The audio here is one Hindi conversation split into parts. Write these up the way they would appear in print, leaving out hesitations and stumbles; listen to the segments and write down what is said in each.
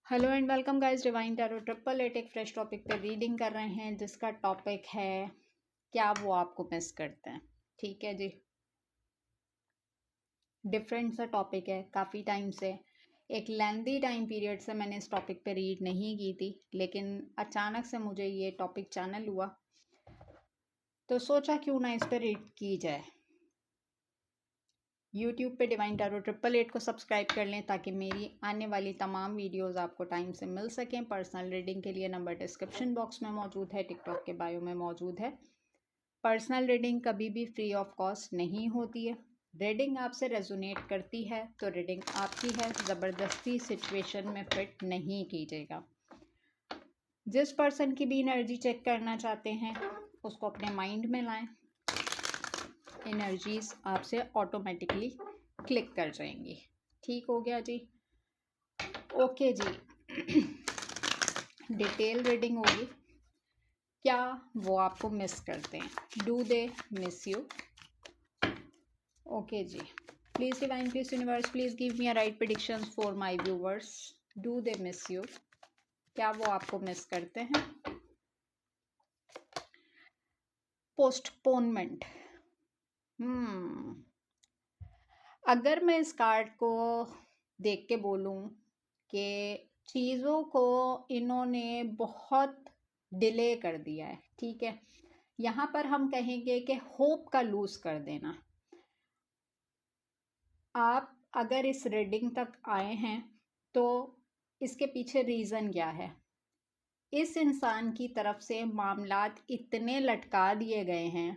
Hello and welcome guys, divine tarot 888 एक फ्रेश टॉपिक पे रीडिंग कर रहे हैं जिसका टॉपिक है क्या वो आपको मिस करते हैं। ठीक है जी, डिफरेंट सा टॉपिक है। काफ़ी टाइम से, एक लेंदी टाइम पीरियड से मैंने इस टॉपिक पे रीड नहीं की थी, लेकिन अचानक से मुझे ये टॉपिक चैनल हुआ तो सोचा क्यों ना इस पे रीड की जाए। यूट्यूब पे डिवाइन टैरो 888 को सब्सक्राइब कर लें ताकि मेरी आने वाली तमाम वीडियोस आपको टाइम से मिल सकें। पर्सनल रीडिंग के लिए नंबर डिस्क्रिप्शन बॉक्स में मौजूद है, टिकटॉक के बायो में मौजूद है। पर्सनल रीडिंग कभी भी फ्री ऑफ कॉस्ट नहीं होती है। रीडिंग आपसे रेजोनेट करती है तो रीडिंग आपकी है, ज़बरदस्ती सिचुएशन में फिट नहीं कीजिएगा। जिस पर्सन की भी एनर्जी चेक करना चाहते हैं उसको अपने माइंड में लाएं, एनर्जीज आपसे ऑटोमेटिकली क्लिक कर जाएंगी। ठीक हो गया जी, ओके जी। डिटेल रीडिंग होगी। क्या वो आपको मिस करते हैं? Do they miss you? Okay जी, please divine, please universe, please give me a right predictions for my viewers. Do they miss you? क्या वो आपको मिस करते हैं? पोस्टपोनमेंट। अगर मैं इस कार्ड को देख के बोलूं कि चीज़ों को इन्होंने बहुत डिले कर दिया है, ठीक है, यहाँ पर हम कहेंगे कि होप का लूज कर देना। आप अगर इस रीडिंग तक आए हैं तो इसके पीछे रीज़न क्या है? इस इंसान की तरफ से मामलात इतने लटका दिए गए हैं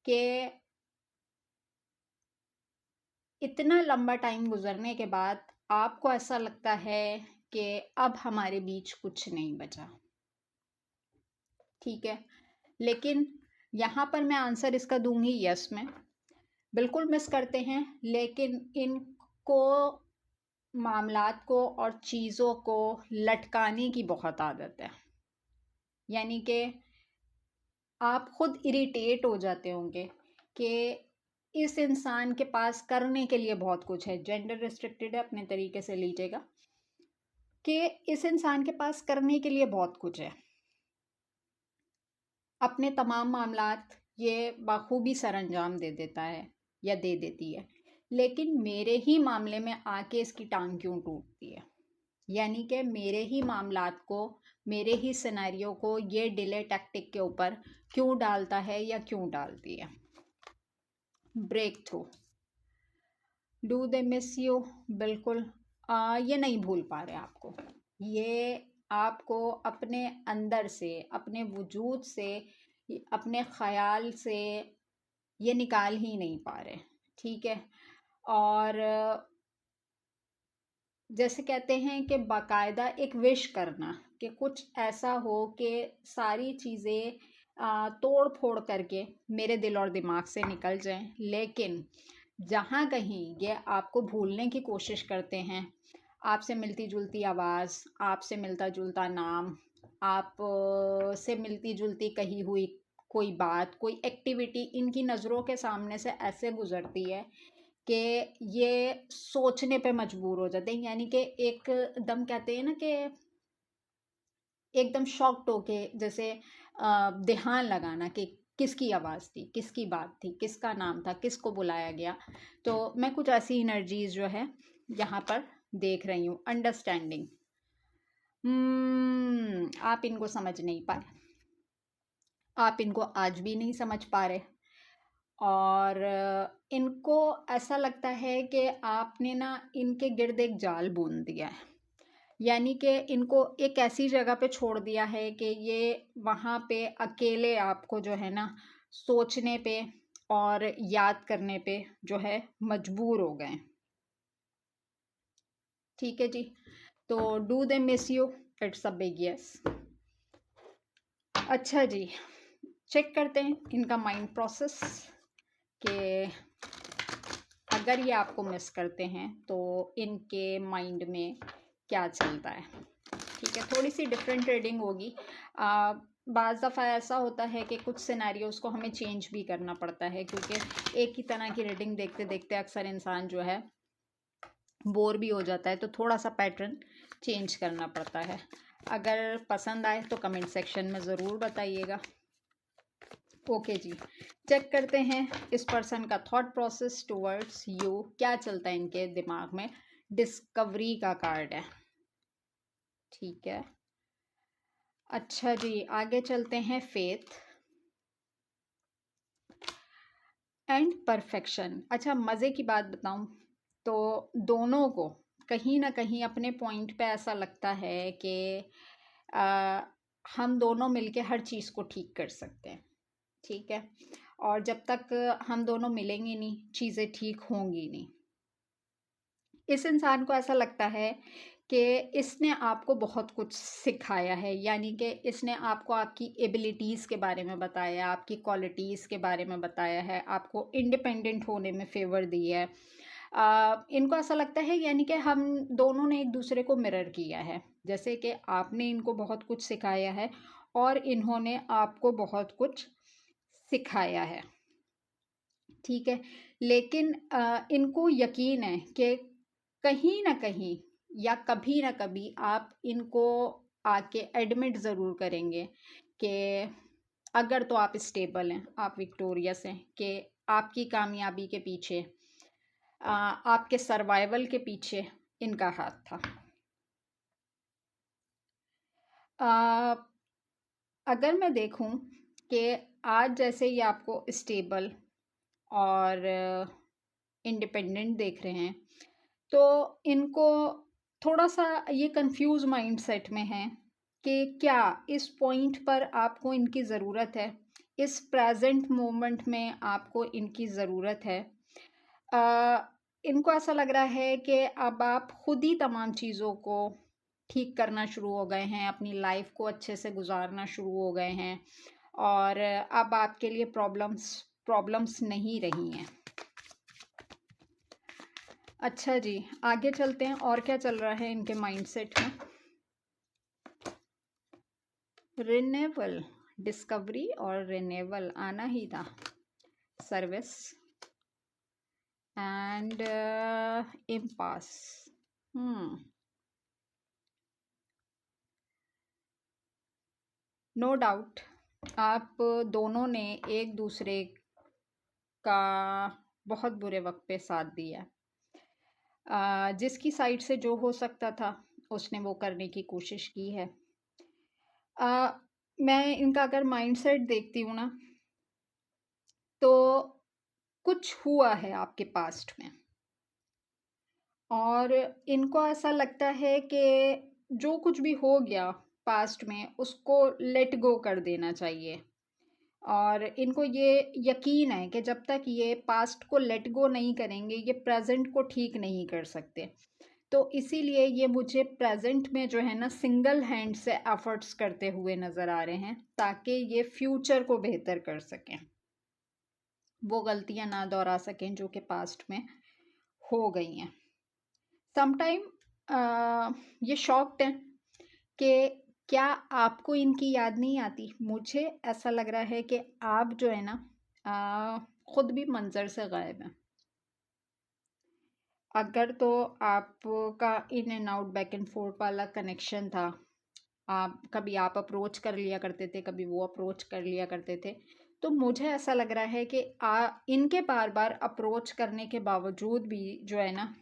कि इतना लंबा टाइम गुजरने के बाद आपको ऐसा लगता है कि अब हमारे बीच कुछ नहीं बचा। ठीक है, लेकिन यहाँ पर मैं आंसर इसका दूंगी यस में। बिल्कुल मिस करते हैं, लेकिन इनको मामलात को और चीज़ों को लटकाने की बहुत आदत है। यानी कि आप खुद इरिटेट हो जाते होंगे कि इस इंसान के पास करने के लिए बहुत कुछ है। जेंडर रिस्ट्रिक्टेड है, अपने तरीके से लीजिएगा कि इस इंसान के पास करने के लिए बहुत कुछ है। अपने तमाम मामलात ये बखूबी सरंजाम दे देता है या दे देती है, लेकिन मेरे ही मामले में आके इसकी टांग क्यों टूटती है? यानी कि मेरे ही मामलात को, मेरे ही सिनेरियो को ये डिले टैक्टिक के ऊपर क्यों डालता है या क्यों डालती है? Breakthrough. Do they miss you? बिल्कुल। ये नहीं भूल पा रहे आपको। ये आपको अपने अंदर से, अपने वजूद से, अपने ख्याल से ये निकाल ही नहीं पा रहे। ठीक है, और जैसे कहते हैं कि बाकायदा एक विश करना कि कुछ ऐसा हो कि सारी चीज़ें तोड़ फोड़ करके मेरे दिल और दिमाग से निकल जाएं, लेकिन जहाँ कहीं ये आपको भूलने की कोशिश करते हैं, आपसे मिलती जुलती आवाज़, आपसे मिलता जुलता नाम, आप से मिलती जुलती कही हुई कोई बात, कोई एक्टिविटी इनकी नज़रों के सामने से ऐसे गुजरती है कि ये सोचने पे मजबूर हो जाते हैं। यानी कि एकदम कहते हैं ना कि एकदम शॉक्ड होके, जैसे ध्यान लगाना कि किसकी आवाज़ थी, किसकी बात थी, किसका नाम था, किसको बुलाया गया। तो मैं कुछ ऐसी एनर्जीज जो है यहाँ पर देख रही हूँ। अंडरस्टैंडिंग। आप इनको समझ नहीं पाए, आप इनको आज भी नहीं समझ पा रहे, और इनको ऐसा लगता है कि आपने ना इनके गिर्द एक जाल बुन दिया है। यानी कि इनको एक ऐसी जगह पे छोड़ दिया है कि ये वहाँ पे अकेले आपको जो है ना सोचने पे और याद करने पे जो है मजबूर हो गए। ठीक है जी, तो do they miss you? It's a big yes. अच्छा जी, चेक करते हैं इनका माइंड प्रोसेस कि अगर ये आपको मिस करते हैं तो इनके माइंड में क्या चलता है। ठीक है, थोड़ी सी डिफरेंट रीडिंग होगी। बाज़ दफ़ा ऐसा होता है कि कुछ सिनेरियोज को हमें चेंज भी करना पड़ता है, क्योंकि एक ही तरह की रीडिंग देखते देखते अक्सर इंसान जो है बोर भी हो जाता है, तो थोड़ा सा पैटर्न चेंज करना पड़ता है। अगर पसंद आए तो कमेंट सेक्शन में ज़रूर बताइएगा। ओके जी, चेक करते हैं इस पर्सन का थॉट प्रोसेस टुवर्ड्स यू, क्या चलता है इनके दिमाग में। डिस्कवरी का कार्ड है, ठीक है। अच्छा जी, आगे चलते हैं फेथ एंड परफेक्शन। अच्छा, मज़े की बात बताऊं तो दोनों को कहीं ना कहीं अपने पॉइंट पे ऐसा लगता है कि हम दोनों मिलके हर चीज़ को ठीक कर सकते हैं, ठीक है। और जब तक हम दोनों मिलेंगे नहीं, चीज़ें ठीक होंगी नहीं। इस इंसान को ऐसा लगता है कि इसने आपको बहुत कुछ सिखाया है, यानी कि इसने आपको आपकी एबिलिटीज़ के बारे में बताया, आपकी क्वालिटीज़ के बारे में बताया है, आपको इंडिपेंडेंट होने में फेवर दिया है। इनको ऐसा लगता है यानी कि हम दोनों ने एक दूसरे को मिरर किया है, जैसे कि आपने इनको बहुत कुछ सिखाया है और इन्होंने आपको बहुत कुछ सिखाया है, ठीक है। लेकिन इनको यकीन है कि कहीं ना कहीं या कभी ना कभी आप इनको आके एडमिट ज़रूर करेंगे कि अगर तो आप स्टेबल हैं, आप विक्टोरियस हैं, कि आपकी कामयाबी के पीछे आपके सर्वाइवल के पीछे इनका हाथ था। अगर मैं देखूं कि आज जैसे ये आपको स्टेबल और इंडिपेंडेंट देख रहे हैं, तो इनको थोड़ा सा ये कंफ्यूज माइंडसेट में है कि क्या इस पॉइंट पर आपको इनकी ज़रूरत है, इस प्रेजेंट मोमेंट में आपको इनकी ज़रूरत है। इनको ऐसा लग रहा है कि अब आप खुद ही तमाम चीज़ों को ठीक करना शुरू हो गए हैं, अपनी लाइफ को अच्छे से गुजारना शुरू हो गए हैं और अब आपके लिए प्रॉब्लम्स नहीं रही हैं। अच्छा जी, आगे चलते हैं और क्या चल रहा है इनके माइंडसेट में। रिन्यूअल, डिस्कवरी और रिन्यूअल आना ही था। Service and impasse. No doubt आप दोनों ने एक दूसरे का बहुत बुरे वक्त पे साथ दिया। जिसकी साइड से जो हो सकता था उसने वो करने की कोशिश की है। मैं इनका अगर माइंडसेट देखती हूँ ना, तो कुछ हुआ है आपके पास्ट में और इनको ऐसा लगता है कि जो कुछ भी हो गया पास्ट में उसको लेट गो कर देना चाहिए। और इनको ये यकीन है कि जब तक ये पास्ट को लेट गो नहीं करेंगे, ये प्रेजेंट को ठीक नहीं कर सकते। तो इसीलिए ये मुझे प्रेजेंट में जो है ना सिंगल हैंड से एफर्ट्स करते हुए नज़र आ रहे हैं, ताकि ये फ्यूचर को बेहतर कर सकें, वो गलतियां ना दोहरा सकें जो कि पास्ट में हो गई हैं। समटाइम ये शॉक्ड हैं कि क्या आपको इनकी याद नहीं आती। मुझे ऐसा लग रहा है कि आप जो है ना खुद भी मंजर से गायब हैं। अगर तो आपका in and out back and fourth वाला कनेक्शन था, आप कभी आप अप्रोच कर लिया करते थे, कभी वो अप्रोच कर लिया करते थे, तो मुझे ऐसा लग रहा है कि इनके बार बार अप्रोच करने के बावजूद भी जो है ना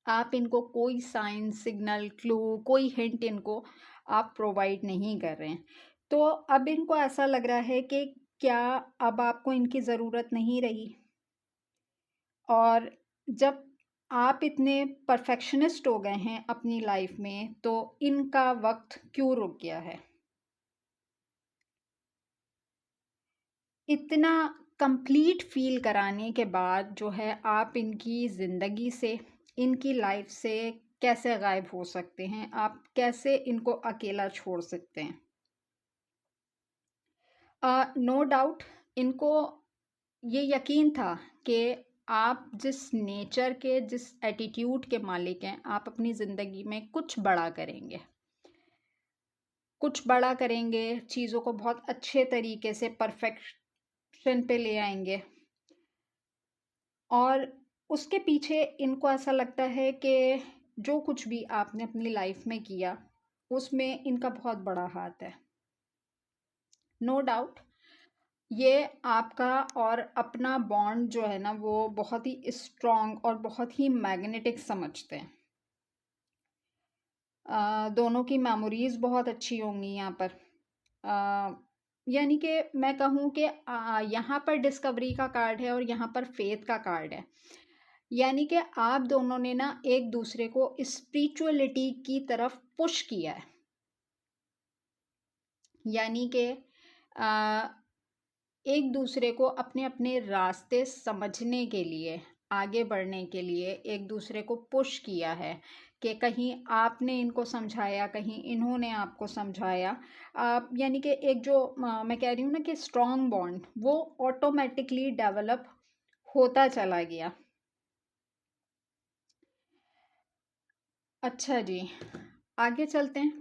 आप इनको कोई साइन, सिग्नल, क्लू, कोई हिंट इनको आप प्रोवाइड नहीं कर रहे हैं। तो अब इनको ऐसा लग रहा है कि क्या अब आपको इनकी ज़रूरत नहीं रही। और जब आप इतने परफेक्शनिस्ट हो गए हैं अपनी लाइफ में, तो इनका वक्त क्यों रुक गया है। इतना कंप्लीट फील कराने के बाद जो है आप इनकी ज़िंदगी से, इनकी लाइफ से कैसे गायब हो सकते हैं, आप कैसे इनको अकेला छोड़ सकते हैं। नो डाउट इनको ये यकीन था कि आप जिस नेचर के, जिस एटीट्यूड के मालिक हैं, आप अपनी ज़िंदगी में कुछ बड़ा करेंगे, कुछ बड़ा करेंगे, चीज़ों को बहुत अच्छे तरीके से परफेक्शन पे ले आएंगे। और उसके पीछे इनको ऐसा लगता है कि जो कुछ भी आपने अपनी लाइफ में किया उसमें इनका बहुत बड़ा हाथ है। नो डाउट ये आपका और अपना बॉन्ड जो है ना वो बहुत ही स्ट्रॉन्ग और बहुत ही मैग्नेटिक समझते हैं। दोनों की मेमोरीज बहुत अच्छी होंगी यहाँ पर। यानी कि मैं कहूँ कि यहाँ पर डिस्कवरी का कार्ड है और यहाँ पर फेथ का कार्ड है। यानी कि आप दोनों ने ना एक दूसरे को स्पिरिचुअलिटी की तरफ पुश किया है। यानी कि एक दूसरे को अपने अपने रास्ते समझने के लिए, आगे बढ़ने के लिए एक दूसरे को पुश किया है कि कहीं आपने इनको समझाया, कहीं इन्होंने आपको समझाया। यानी कि एक जो मैं कह रही हूँ ना कि स्ट्रॉन्ग बॉन्ड वो ऑटोमेटिकली डेवलप होता चला गया। अच्छा जी, आगे चलते हैं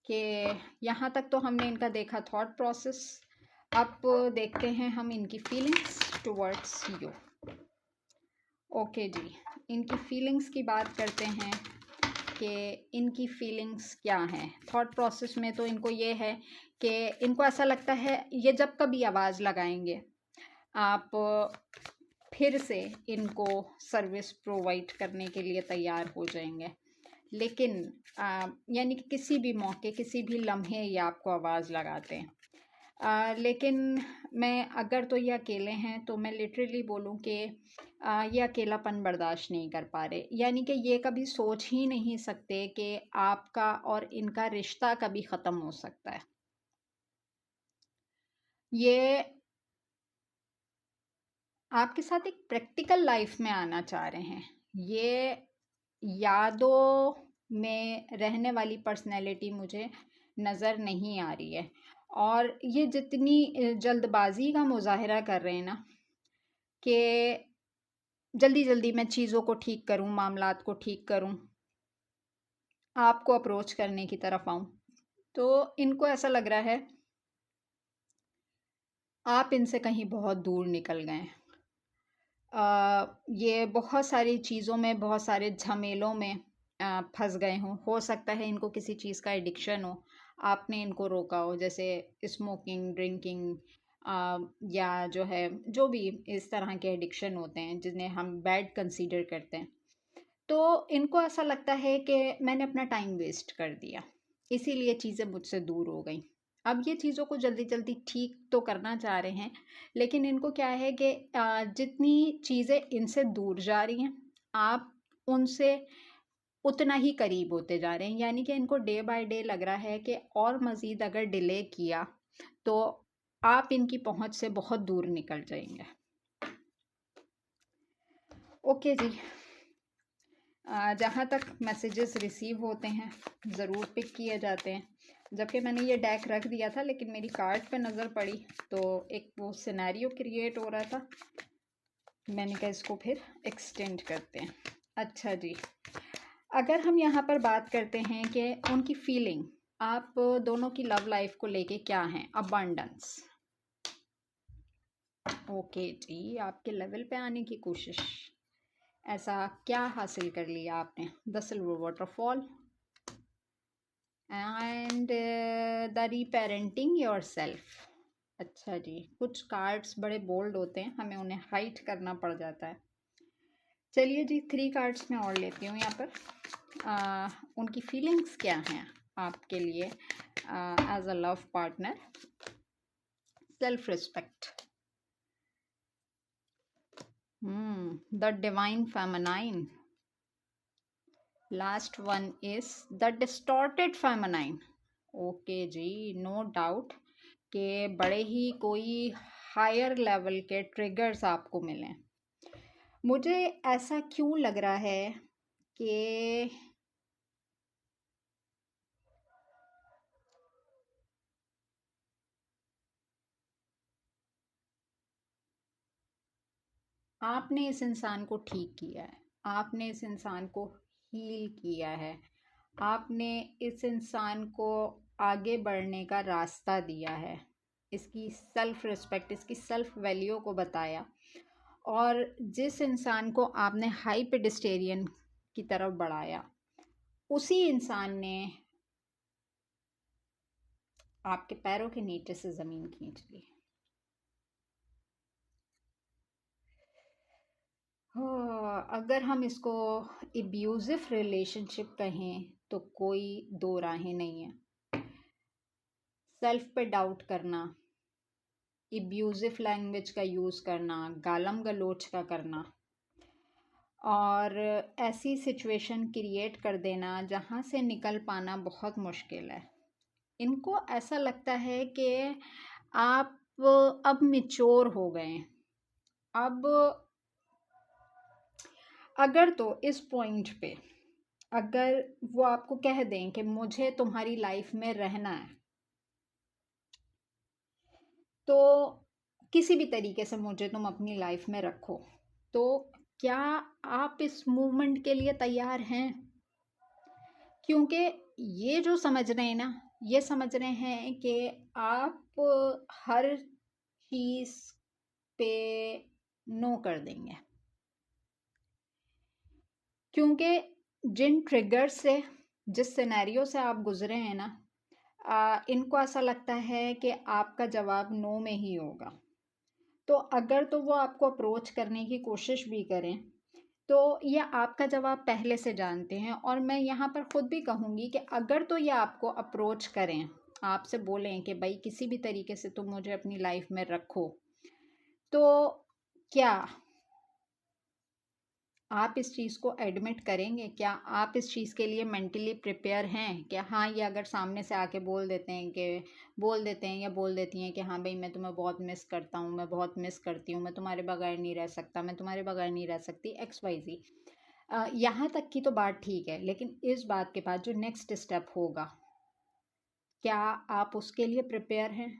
कि यहाँ तक तो हमने इनका देखा थॉट प्रोसेस। अब देखते हैं हम इनकी फीलिंग्स टुवर्ड्स यू। ओके जी, इनकी फीलिंग्स की बात करते हैं कि इनकी फीलिंग्स क्या हैं। थॉट प्रोसेस में तो इनको ये है कि इनको ऐसा लगता है ये जब कभी आवाज़ लगाएंगे आप फिर से इनको सर्विस प्रोवाइड करने के लिए तैयार हो जाएंगे। लेकिन यानी कि किसी भी मौके, किसी भी लम्हे ये आपको आवाज़ लगाते हैं। लेकिन मैं अगर तो ये अकेले हैं तो मैं लिटरली बोलूँ कि ये अकेलापन बर्दाश्त नहीं कर पा रहे। यानी कि ये कभी सोच ही नहीं सकते कि आपका और इनका रिश्ता कभी ख़त्म हो सकता है। ये आपके साथ एक प्रैक्टिकल लाइफ में आना चाह रहे हैं। ये यादों में रहने वाली पर्सनैलिटी मुझे नज़र नहीं आ रही है। और ये जितनी जल्दबाजी का मुजाहरा कर रहे हैं ना कि जल्दी जल्दी मैं चीज़ों को ठीक करूं, मामलात को ठीक करूं, आपको अप्रोच करने की तरफ आऊं, तो इनको ऐसा लग रहा है आप इनसे कहीं बहुत दूर निकल गए। ये बहुत सारी चीज़ों में, बहुत सारे झमेलों में फंस गए हों। हो सकता है इनको किसी चीज़ का एडिक्शन हो, आपने इनको रोका हो, जैसे स्मोकिंग, ड्रिंकिंग, या जो है जो भी इस तरह के एडिक्शन होते हैं जिन्हें हम बैड कंसीडर करते हैं। तो इनको ऐसा लगता है कि मैंने अपना टाइम वेस्ट कर दिया, इसीलिए चीज़ें मुझसे दूर हो गई। अब ये चीज़ों को जल्दी जल्दी ठीक तो करना चाह रहे हैं, लेकिन इनको क्या है कि जितनी चीज़ें इनसे दूर जा रही हैं आप उनसे उतना ही करीब होते जा रहे हैं। यानी कि इनको डे बाय डे लग रहा है कि और मज़ीद अगर डिले किया तो आप इनकी पहुंच से बहुत दूर निकल जाएंगे। ओके जी, जहाँ तक मैसेजेस रिसीव होते हैं ज़रूर पिक किए जाते हैं। जबकि मैंने ये डेक रख दिया था लेकिन मेरी कार्ड पे नज़र पड़ी तो एक वो सिनेरियो क्रिएट हो रहा था, मैंने कहा इसको फिर एक्सटेंड करते हैं। अच्छा जी, अगर हम यहाँ पर बात करते हैं कि उनकी फीलिंग आप दोनों की लव लाइफ को लेके क्या है। अबंडेंस। ओके जी, आपके लेवल पे आने की कोशिश। ऐसा क्या हासिल कर लिया आपने? The silver waterfall and the reparenting yourself. अच्छा जी, कुछ कार्ड्स बड़े बोल्ड होते हैं, हमें उन्हें हाइट करना पड़ जाता है। चलिए जी, 3 कार्ड्स मैं और लेती हूँ यहाँ पर। उनकी फीलिंग्स क्या हैं आपके लिए as a love partner. Self respect, the divine feminine, last one is the distorted feminine. Okay जी, नो डाउट कि बड़े ही कोई हायर लेवल के ट्रिगर्स आपको मिले। मुझे ऐसा क्यों लग रहा है कि आपने इस इंसान को ठीक किया है, आपने इस इंसान को हील किया है, आपने इस इंसान को आगे बढ़ने का रास्ता दिया है, इसकी सेल्फ रिस्पेक्ट, इसकी सेल्फ वैल्यू को बताया। और जिस इंसान को आपने हाई पेडिस्टेरियन की तरफ बढ़ाया, उसी इंसान ने आपके पैरों के नीचे से ज़मीन खींच ली। अगर हम इसको एब्यूज़िव रिलेशनशिप कहें तो कोई दो राहें नहीं है। सेल्फ पे डाउट करना, एब्यूज़िव लैंग्वेज का यूज़ करना, गालम गलोच का करना और ऐसी सिचुएशन क्रिएट कर देना जहाँ से निकल पाना बहुत मुश्किल है। इनको ऐसा लगता है कि आप अब मैच्योर हो गए हैं। अब अगर तो इस पॉइंट पे अगर वो आपको कह दें कि मुझे तुम्हारी लाइफ में रहना है, तो किसी भी तरीके से मुझे तुम अपनी लाइफ में रखो, तो क्या आप इस मूवमेंट के लिए तैयार हैं? क्योंकि ये जो समझ रहे हैं ना, ये समझ रहे हैं कि आप हर चीज़ पे नो कर देंगे, क्योंकि जिन ट्रिगर से, जिस सिनेरियो से आप गुजरे हैं ना, इनको ऐसा लगता है कि आपका जवाब नो में ही होगा। तो अगर तो वो आपको अप्रोच करने की कोशिश भी करें तो ये आपका जवाब पहले से जानते हैं। और मैं यहाँ पर ख़ुद भी कहूँगी कि अगर तो ये आपको अप्रोच करें, आपसे बोलें कि भाई किसी भी तरीके से तुम मुझे अपनी लाइफ में रखो, तो क्या आप इस चीज़ को एडमिट करेंगे? क्या आप इस चीज़ के लिए मेंटली प्रिपेयर हैं कि हाँ, ये अगर सामने से आके बोल देते हैं या बोल देती हैं कि हाँ भाई मैं तुम्हें बहुत मिस करता हूँ, मैं बहुत मिस करती हूँ, मैं तुम्हारे बगैर नहीं रह सकता, मैं तुम्हारे बगैर नहीं रह सकती, XYZ, यहाँ तक की तो बात ठीक है, लेकिन इस बात के बाद जो नेक्स्ट स्टेप होगा, क्या आप उसके लिए प्रिपेयर हैं?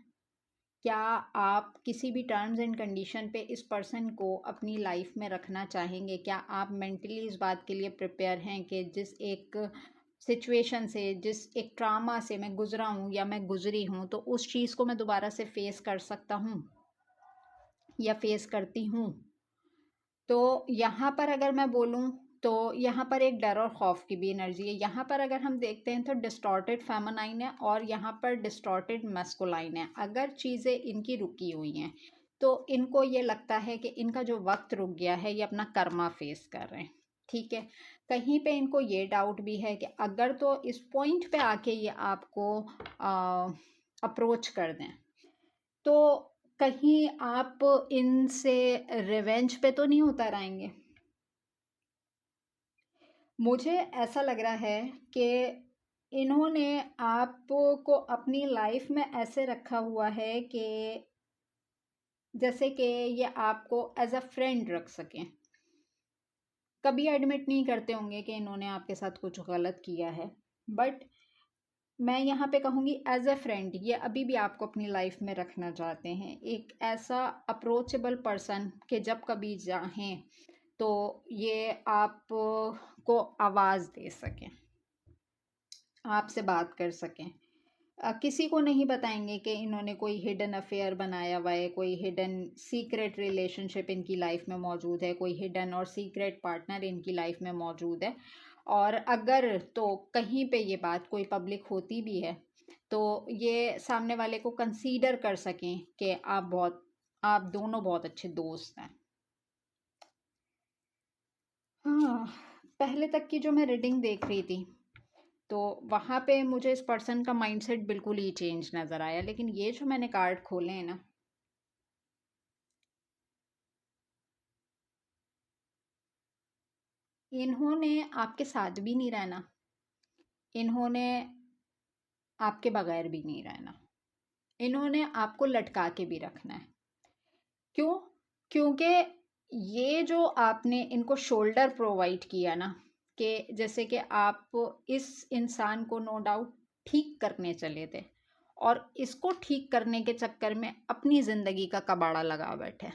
क्या आप किसी भी टर्म्स एंड कंडीशन पे इस पर्सन को अपनी लाइफ में रखना चाहेंगे? क्या आप मेंटली इस बात के लिए प्रिपेयर हैं कि जिस एक सिचुएशन से, जिस एक ट्रामा से मैं गुजरा हूँ या मैं गुजरी हूँ, तो उस चीज़ को मैं दोबारा से फेस कर सकता हूँ या फेस करती हूँ? तो यहाँ पर अगर मैं बोलूँ तो यहाँ पर एक डर और खौफ की भी एनर्जी है। यहाँ पर अगर हम देखते हैं तो डिस्टॉर्टेड फेमिनाइन है और यहाँ पर डिस्टॉर्टेड मैस्कुलाइन है। अगर चीज़ें इनकी रुकी हुई हैं तो इनको ये लगता है कि इनका जो वक्त रुक गया है, ये अपना कर्मा फेस कर रहे हैं। ठीक है, कहीं पे इनको ये डाउट भी है कि अगर तो इस पॉइंट पे आके ये आपको अप्रोच कर दें तो कहीं आप इनसे रिवेंज पे तो नहीं उतर आएंगे। मुझे ऐसा लग रहा है कि इन्होंने आपको अपनी लाइफ में ऐसे रखा हुआ है कि जैसे कि ये आपको एज अ फ्रेंड रख सकें। कभी एडमिट नहीं करते होंगे कि इन्होंने आपके साथ कुछ गलत किया है, बट मैं यहाँ पे कहूँगी एज अ फ्रेंड ये अभी भी आपको अपनी लाइफ में रखना चाहते हैं। एक ऐसा अप्रोचेबल पर्सन कि जब कभी चाहें तो ये आपको आवाज़ दे सकें, आपसे बात कर सकें। किसी को नहीं बताएंगे कि इन्होंने कोई हिडन अफेयर बनाया हुआ है, कोई हिडन सीक्रेट रिलेशनशिप इनकी लाइफ में मौजूद है, कोई हिडन और सीक्रेट पार्टनर इनकी लाइफ में मौजूद है। और अगर तो कहीं पे ये बात कोई पब्लिक होती भी है तो ये सामने वाले को कंसीडर कर सकें कि आप दोनों बहुत अच्छे दोस्त हैं। हाँ, पहले तक की जो मैं रीडिंग देख रही थी तो वहाँ पे मुझे इस पर्सन का माइंडसेट बिल्कुल ही चेंज नज़र आया, लेकिन ये जो मैंने कार्ड खोले हैं ना, इन्होंने आपके साथ भी नहीं रहना, इन्होंने आपके बगैर भी नहीं रहना, इन्होंने आपको लटका के भी रखना है। क्यों? क्योंकि ये जो आपने इनको शोल्डर प्रोवाइड किया ना, कि जैसे कि आप इस इंसान को नो डाउट ठीक करने चले थे और इसको ठीक करने के चक्कर में अपनी ज़िंदगी का कबाड़ा लगा बैठे।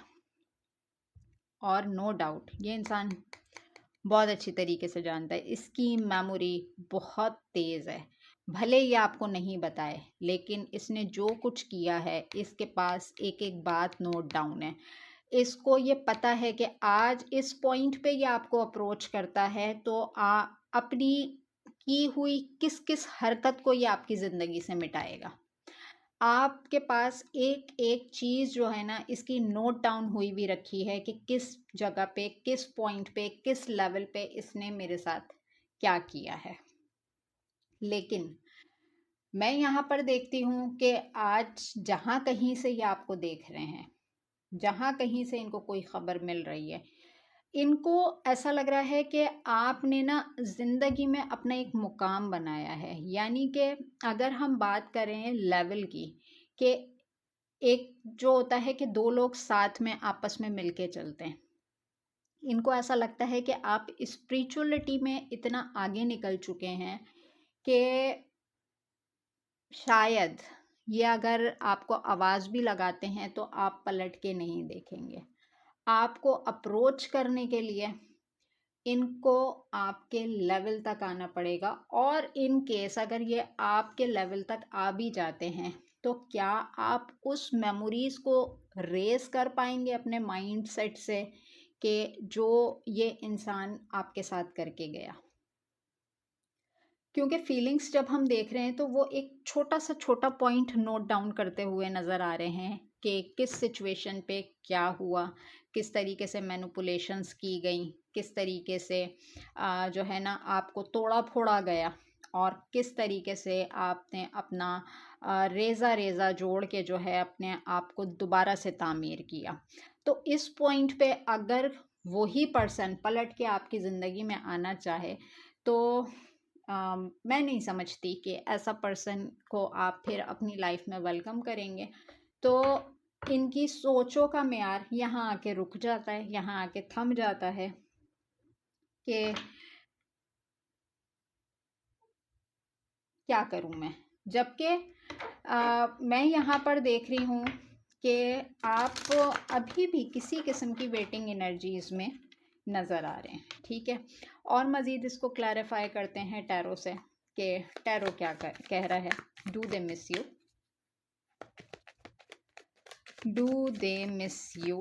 और नो डाउट ये इंसान बहुत अच्छी तरीके से जानता है, इसकी मेमोरी बहुत तेज़ है। भले ये आपको नहीं बताए, लेकिन इसने जो कुछ किया है इसके पास एक एक बात नोट डाउन है। इसको ये पता है कि आज इस पॉइंट पे ये आपको अप्रोच करता है, तो अपनी की हुई किस किस हरकत को ये आपकी ज़िंदगी से मिटाएगा। आपके पास एक एक चीज़ जो है ना, इसकी नोट डाउन हुई भी रखी है कि किस जगह पे, किस पॉइंट पे, किस लेवल पे इसने मेरे साथ क्या किया है। लेकिन मैं यहाँ पर देखती हूँ कि आज जहाँ कहीं से ये आपको देख रहे हैं, जहाँ कहीं से इनको कोई खबर मिल रही है, इनको ऐसा लग रहा है कि आपने ना ज़िंदगी में अपना एक मुकाम बनाया है। यानी कि अगर हम बात करें लेवल की, कि एक जो होता है कि दो लोग साथ में आपस में मिलके चलते हैं, इनको ऐसा लगता है कि आप स्पिरिचुअलिटी में इतना आगे निकल चुके हैं कि शायद ये अगर आपको आवाज़ भी लगाते हैं तो आप पलट के नहीं देखेंगे। आपको अप्रोच करने के लिए इनको आपके लेवल तक आना पड़ेगा, और इन केस अगर ये आपके लेवल तक आ भी जाते हैं, तो क्या आप उस मेमोरीज को रेस कर पाएंगे अपने माइंड सेट से, कि जो ये इंसान आपके साथ करके गया। क्योंकि फीलिंग्स जब हम देख रहे हैं तो वो एक छोटा पॉइंट नोट डाउन करते हुए नज़र आ रहे हैं कि किस सिचुएशन पे क्या हुआ, किस तरीके से मैनिपुलेशंस की गई, किस तरीके से जो है ना आपको तोड़ा फोड़ा गया, और किस तरीके से आपने अपना रेज़ा रेज़ा जोड़ के जो है अपने आप को दोबारा से तामीर किया। तो इस पॉइंट पे अगर वही पर्सन पलट के आपकी ज़िंदगी में आना चाहे, तो मैं नहीं समझती कि ऐसा पर्सन को आप फिर अपनी लाइफ में वेलकम करेंगे। तो इनकी सोचों का मेयार यहाँ आके रुक जाता है, यहाँ आके थम जाता है कि क्या करूँ मैं। जबकि मैं यहाँ पर देख रही हूँ कि आप अभी भी किसी किस्म की वेटिंग एनर्जीज में नज़र आ रहे हैं, ठीक है। और मज़ीद इसको क्लैरिफाई करते हैं टैरो से कि टैरो क्या कह रहा है। Do they miss you, do they miss you.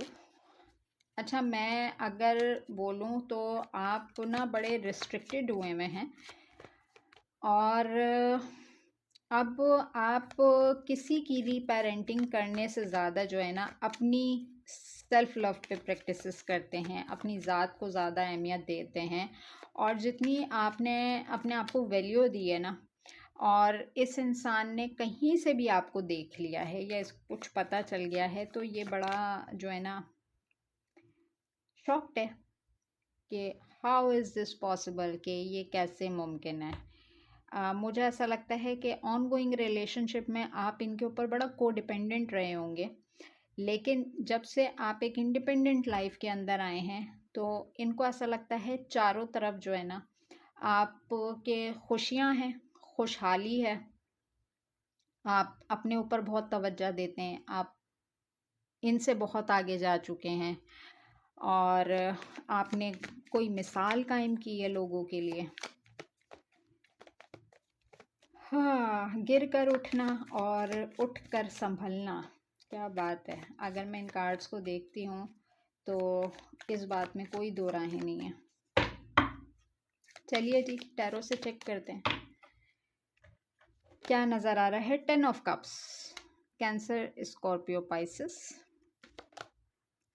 अच्छा, मैं अगर बोलूँ तो आप ना बड़े रिस्ट्रिक्टेड हुए में हैं, और अब आप किसी की रीपेरेंटिंग करने से ज़्यादा जो है ना अपनी सेल्फ लव पे प्रैक्टिसेस करते हैं, अपनी ज़ात को ज़्यादा अहमियत देते हैं। और जितनी आपने अपने आप को वैल्यू दी है ना, और इस इंसान ने कहीं से भी आपको देख लिया है या इसको कुछ पता चल गया है, तो ये बड़ा जो है ना शॉक्ड है कि हाउ इज़ दिस पॉसिबल, कि ये कैसे मुमकिन है। मुझे ऐसा लगता है कि ऑन गोइंग रिलेशनशिप में आप इनके ऊपर बड़ा कोडिपेंडेंट रहे होंगे, लेकिन जब से आप एक इंडिपेंडेंट लाइफ के अंदर आए हैं, तो इनको ऐसा लगता है चारों तरफ जो है ना आपके खुशियाँ हैं, खुशहाली है। आप अपने ऊपर बहुत तवज्जो देते हैं, आप इनसे बहुत आगे जा चुके हैं, और आपने कोई मिसाल कायम की है लोगों के लिए। हाँ, गिर कर उठना और उठ कर संभलना, क्या बात है। अगर मैं इन कार्ड्स को देखती हूँ तो इस बात में कोई दो राहें नहीं है। चलिए जी, टैरो से चेक करते हैं क्या नज़र आ रहा है। 10 of cups, cancer, Scorpio, Pisces.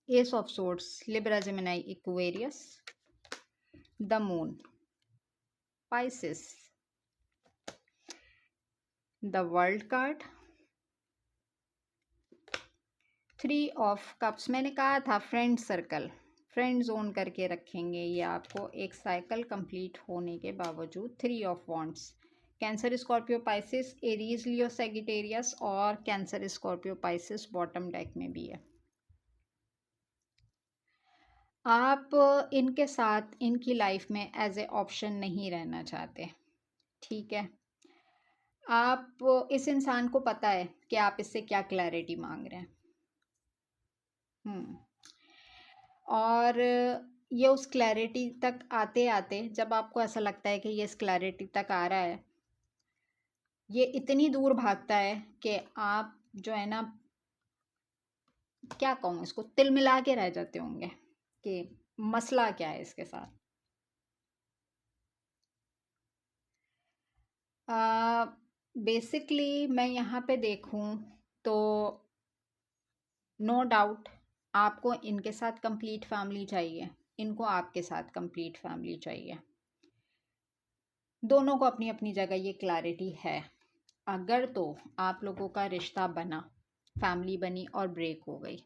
S of swords, Libra, Gemini, Aquarius. The moon, Pisces. The world card, 3 of cups. मैंने कहा था फ्रेंड सर्कल, फ्रेंड जोन करके रखेंगे ये आपको एक साइकिल कंप्लीट होने के बावजूद। 3 of wands, Cancer, Scorpio, Pisces, Aries, Leo, Sagittarius, और Cancer, Scorpio, Pisces bottom deck में भी है। आप इनके साथ इनकी लाइफ में एज ए ऑप्शन नहीं रहना चाहते, ठीक है। आप इस इंसान को पता है कि आप इससे क्या क्लैरिटी मांग रहे हैं। और ये उस क्लैरिटी तक आते आते, जब आपको ऐसा लगता है कि ये इस क्लैरिटी तक आ रहा है, ये इतनी दूर भागता है कि आप जो है ना क्या कहूँ इसको, तिल मिला के रह जाते होंगे कि मसला क्या है इसके साथ। बेसिकली मैं यहाँ पे देखूँ तो नो डाउट आपको इनके साथ कंप्लीट फैमिली चाहिए, इनको आपके साथ कंप्लीट फैमिली चाहिए। दोनों को अपनी अपनी जगह ये क्लैरिटी है। अगर तो आप लोगों का रिश्ता बना, फैमिली बनी और ब्रेक हो गई,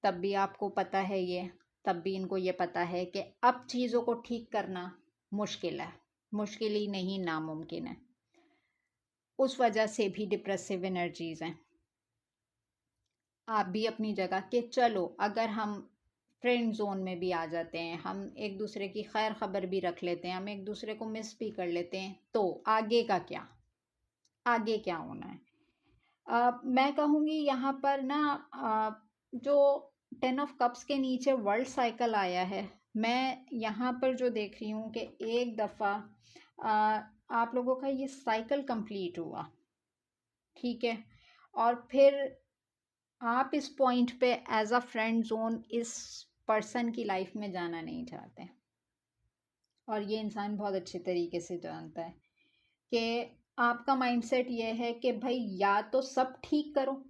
तब भी आपको पता है ये, तब भी इनको ये पता है कि अब चीज़ों को ठीक करना मुश्किल है, मुश्किल ही नहीं नामुमकिन है। उस वजह से भी डिप्रेसिव एनर्जीज हैं। आप भी अपनी जगह कि चलो अगर हम फ्रेंड जोन में भी आ जाते हैं, हम एक दूसरे की खैर खबर भी रख लेते हैं, हम एक दूसरे को मिस भी कर लेते हैं, तो आगे का क्या, आगे क्या होना है। मैं कहूँगी यहाँ पर ना, जो 10 ऑफ कप्स के नीचे वर्ल्ड साइकिल आया है, मैं यहाँ पर जो देख रही हूँ कि एक दफ़ा आप लोगों का ये साइकिल कंप्लीट हुआ, ठीक है, और फिर आप इस पॉइंट पे एज अ फ्रेंड जोन इस पर्सन की लाइफ में जाना नहीं चाहते। और ये इंसान बहुत अच्छे तरीके से जानता है कि आपका माइंडसेट ये है कि भाई या तो सब ठीक करो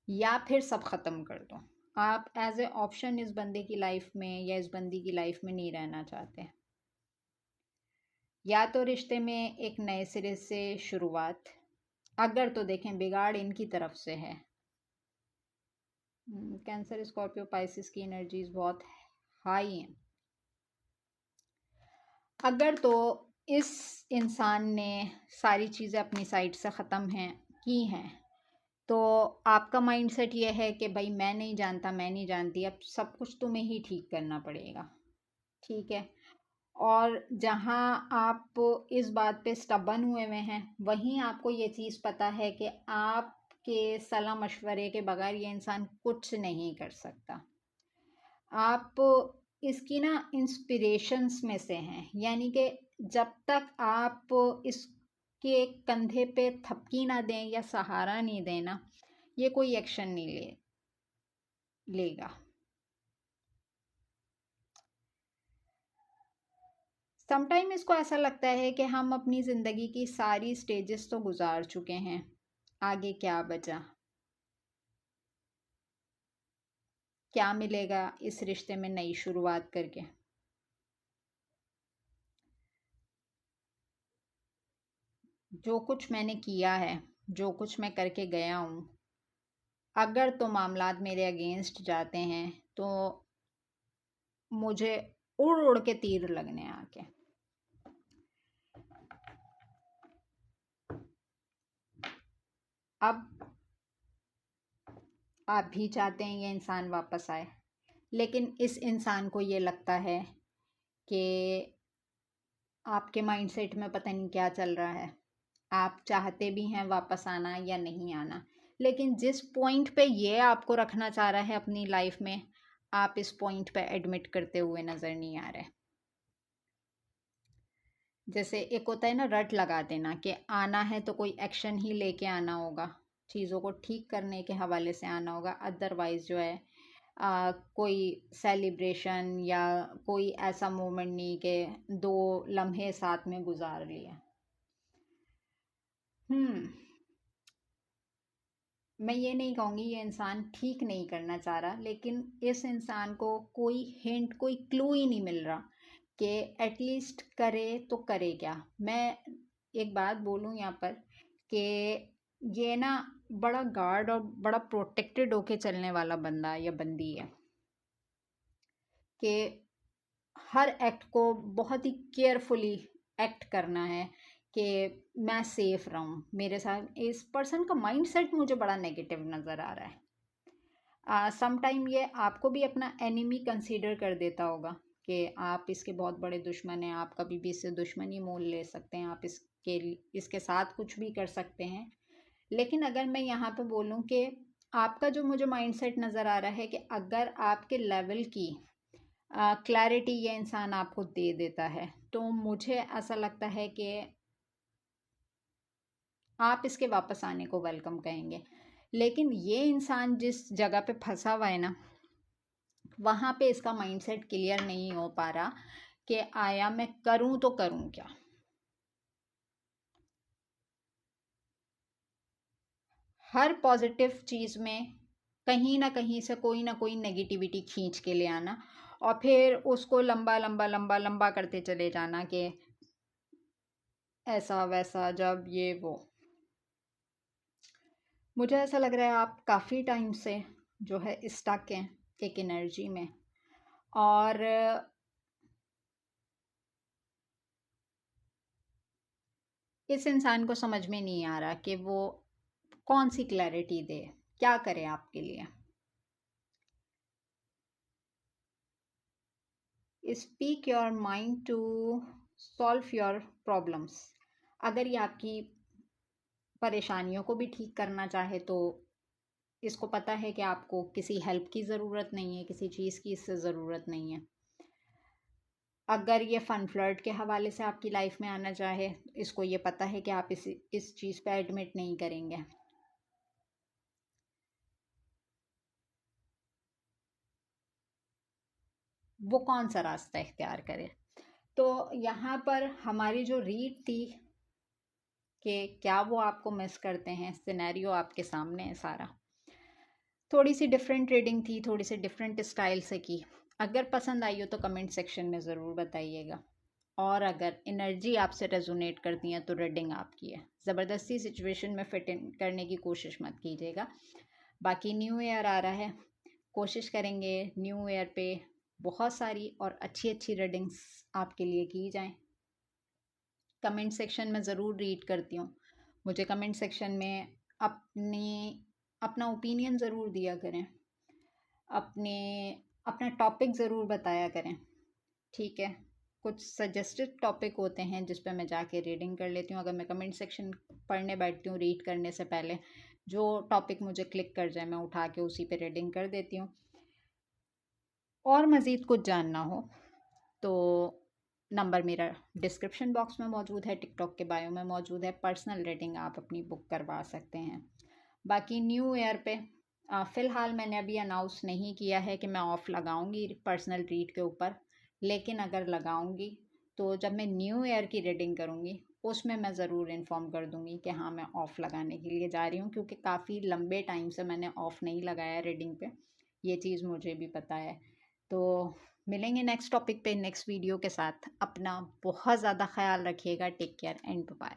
या फिर सब ख़त्म कर दो। आप एज ए ऑप्शन इस बंदे की लाइफ में या इस बंदी की लाइफ में नहीं रहना चाहते। या तो रिश्ते में एक नए सिरे से शुरुआत, अगर तो देखें बिगाड़ इनकी तरफ से है। कैंसर, स्कॉर्पियो, पाइसिस की एनर्जीज बहुत हाई हैं। अगर तो इस इंसान ने सारी चीज़ें अपनी साइड से ख़त्म हैं की हैं, तो आपका माइंडसेट ये है कि भाई मैं नहीं जानता, मैं नहीं जानती, अब सब कुछ तुम्हें ही ठीक करना पड़ेगा, ठीक है। और जहाँ आप इस बात पे स्टबन हुए हुए हैं, वहीं आपको ये चीज़ पता है कि आपके सलाह मशवरे के बगैर ये इंसान कुछ नहीं कर सकता। आप इसकी ना इंस्पिरेशंस में से हैं, यानी कि जब तक आप इसके कंधे पे थपकी ना दें या सहारा नहीं देना, ये कोई एक्शन नहीं लेगा। समटाइम इसको ऐसा लगता है कि हम अपनी ज़िंदगी की सारी स्टेजेस तो गुजार चुके हैं, आगे क्या बचा, क्या मिलेगा इस रिश्ते में नई शुरुआत करके। जो कुछ मैंने किया है, जो कुछ मैं करके गया हूँ, अगर तो मामलात मेरे अगेंस्ट जाते हैं तो मुझे उड़ उड़ के तीर लगने आके। अब आप भी चाहते हैं ये इंसान वापस आए, लेकिन इस इंसान को ये लगता है कि आपके माइंडसेट में पता नहीं क्या चल रहा है। आप चाहते भी हैं वापस आना या नहीं आना, लेकिन जिस पॉइंट पे ये आपको रखना चाह रहा है अपनी लाइफ में, आप इस पॉइंट पे एडमिट करते हुए नज़र नहीं आ रहे। जैसे एक होता है ना रट लगा देना कि आना है तो कोई एक्शन ही लेके आना होगा, चीज़ों को ठीक करने के हवाले से आना होगा, अदरवाइज़ जो है कोई सेलिब्रेशन या कोई ऐसा मोमेंट नहीं कि 2 लम्हे साथ में गुजार लिए। मैं ये नहीं कहूँगी ये इंसान ठीक नहीं करना चाह रहा, लेकिन इस इंसान को कोई हिंट, कोई क्लू ही नहीं मिल रहा कि एटलीस्ट करे तो करे क्या। मैं एक बात बोलूँ यहाँ पर कि ये ना बड़ा गार्ड और बड़ा प्रोटेक्टेड होके चलने वाला बंदा या बंदी है कि हर एक्ट को बहुत ही केयरफुली एक्ट करना है कि मैं सेफ रहूं। मेरे साथ इस पर्सन का माइंडसेट मुझे बड़ा नेगेटिव नज़र आ रहा है। सम टाइम ये आपको भी अपना एनिमी कंसीडर कर देता होगा कि आप इसके बहुत बड़े दुश्मन हैं, आप कभी भी इससे दुश्मनी मोल ले सकते हैं, आप इसके साथ कुछ भी कर सकते हैं। लेकिन अगर मैं यहाँ पे बोलूँ कि आपका जो मुझे माइंडसेट नज़र आ रहा है कि अगर आपके लेवल की क्लैरिटी ये इंसान आपको दे देता है, तो मुझे ऐसा लगता है कि आप इसके वापस आने को वेलकम कहेंगे। लेकिन ये इंसान जिस जगह पे फंसा हुआ है ना, वहाँ पे इसका माइंडसेट क्लियर नहीं हो पा रहा कि आया मैं करूँ तो करूँ क्या। हर पॉजिटिव चीज़ में कहीं ना कहीं से कोई ना कोई नेगेटिविटी खींच के ले आना और फिर उसको लंबा लंबा लंबा लंबा करते चले जाना कि ऐसा वैसा जब ये वो। मुझे ऐसा लग रहा है आप काफ़ी टाइम से जो है स्टक हैं एक एनर्जी में, और इस इंसान को समझ में नहीं आ रहा कि वो कौन सी क्लैरिटी दे, क्या करे आपके लिए। Speak your mind to solve your problems. अगर ये आपकी परेशानियों को भी ठीक करना चाहे तो इसको पता है कि आपको किसी हेल्प की ज़रूरत नहीं है, किसी चीज़ की इससे ज़रूरत नहीं है। अगर ये फ़न फ्लर्ट के हवाले से आपकी लाइफ में आना चाहे, इसको ये पता है कि आप इस चीज़ पे एडमिट नहीं करेंगे। वो कौन सा रास्ता इख्तियार करे। तो यहाँ पर हमारी जो रीड थी कि क्या वो आपको मिस करते हैं, सिनेरियो आपके सामने है सारा। थोड़ी सी डिफरेंट रीडिंग थी, थोड़ी सी डिफरेंट स्टाइल से की। अगर पसंद आई हो तो कमेंट सेक्शन में ज़रूर बताइएगा, और अगर एनर्जी आपसे रेजोनेट करती है तो रीडिंग आपकी है। ज़बरदस्ती सिचुएशन में फिट इन करने की कोशिश मत कीजिएगा। बाकी न्यू ईयर आ रहा है, कोशिश करेंगे न्यू ईयर पे बहुत सारी और अच्छी अच्छी रीडिंग्स आपके लिए की जाएं। कमेंट सेक्शन में ज़रूर रीड करती हूँ। मुझे कमेंट सेक्शन में अपनी अपना ओपिनियन ज़रूर दिया करें, अपने अपना टॉपिक ज़रूर बताया करें, ठीक है। कुछ सजेस्टेड टॉपिक होते हैं जिस पे मैं जाके रीडिंग कर लेती हूँ। अगर मैं कमेंट सेक्शन पढ़ने बैठती हूँ रीड करने से पहले, जो टॉपिक मुझे क्लिक कर जाए मैं उठा के उसी पे रीडिंग कर देती हूँ। और मज़ीद कुछ जानना हो तो नंबर मेरा डिस्क्रिप्शन बॉक्स में मौजूद है, टिकटॉक के बायो में मौजूद है। पर्सनल रेटिंग आप अपनी बुक करवा सकते हैं। बाकी न्यू ईयर पे फ़िलहाल मैंने अभी अनाउंस नहीं किया है कि मैं ऑफ़ लगाऊंगी पर्सनल रीड के ऊपर, लेकिन अगर लगाऊंगी तो जब मैं न्यू ईयर की रीडिंग करूंगी उसमें मैं ज़रूर इन्फॉर्म कर दूंगी कि हाँ मैं ऑफ़ लगाने के लिए जा रही हूँ, क्योंकि काफ़ी लंबे टाइम से मैंने ऑफ़ नहीं लगाया रीडिंग पे, ये चीज़ मुझे भी पता है। तो मिलेंगे नेक्स्ट टॉपिक पे नेक्स्ट वीडियो के साथ। अपना बहुत ज़्यादा ख्याल रखिएगा। Take care and bye.